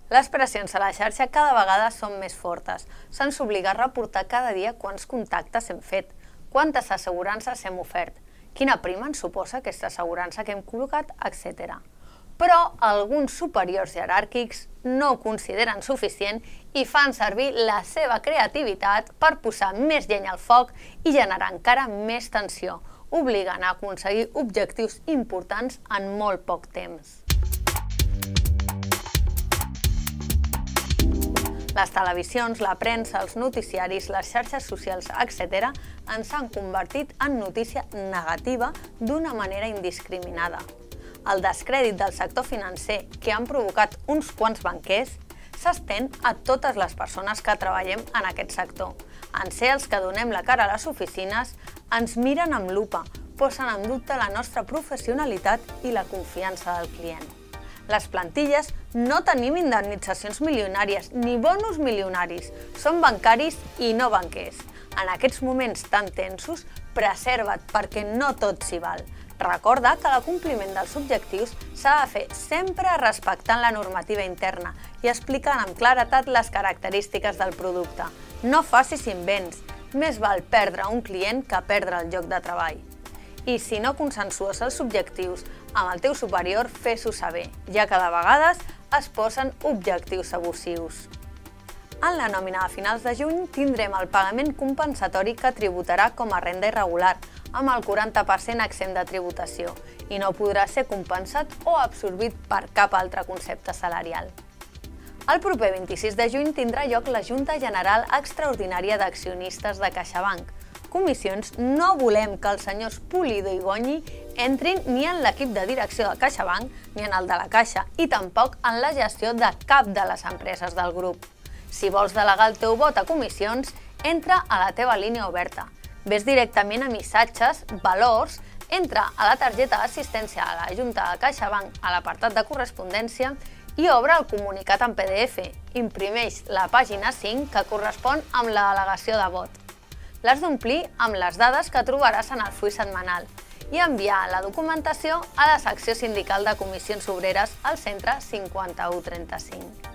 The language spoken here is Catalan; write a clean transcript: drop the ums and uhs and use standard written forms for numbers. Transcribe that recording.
Les pressions a la xarxa cada vegada són més fortes. Se'ns obliga a reportar cada dia quants contactes hem fet, quantes assegurances hem ofert, quina prima ens suposa aquesta assegurança que hem col·locat, etc. Però alguns superiors jeràrquics no ho consideren suficient i fan servir la seva creativitat per posar més llenya al foc i generar encara més tensió, obligant a aconseguir objectius importants en molt poc temps. Les televisions, la premsa, els noticiaris, les xarxes socials, etc. ens han convertit en notícia negativa d'una manera indiscriminada. El descrèdit del sector financer que han provocat uns quants banquers s'estén a totes les persones que treballem en aquest sector. En ser els que donem la cara a les oficines, ens miren amb lupa, posen en dubte la nostra professionalitat i la confiança del client. Les plantilles no tenim indemnitzacions milionàries ni bonus milionaris, són bancaris i no banquers. En aquests moments tan tensos, preserva't perquè no tot s'hi val. Recorda que l'acompliment dels objectius s'ha de fer sempre respectant la normativa interna i explicant amb claredat les característiques del producte. No facis invents, més val perdre un client que perdre el lloc de treball. I si no consensues els objectius amb el teu superior, fes-ho saber, ja que de vegades es posen objectius abusius. En la nòmina de finals de juny tindrem el pagament compensatori que tributarà com a renda irregular, amb el 40% exempt de tributació, i no podrà ser compensat o absorbit per cap altre concepte salarial. El proper 26 de juny tindrà lloc la Junta General Extraordinària d'Accionistes de CaixaBank. Comissions no volem que els senyors Pulido i Goñi entrin ni en l'equip de direcció de CaixaBank ni en el de la Caixa i tampoc en la gestió de cap de les empreses del grup. Si vols delegar el teu vot a comissions, entra a la teva línia oberta. Ves directament a missatges, valors, entra a la targeta d'assistència a la Junta de CaixaBank a l'apartat de correspondència i obre el comunicat en PDF. Imprimeix la pàgina 5 que correspon amb la delegació de vot. L'has d'omplir amb les dades que trobaràs en el full setmanal i enviar la documentació a la secció sindical de Comissions Obreres al centre 5135.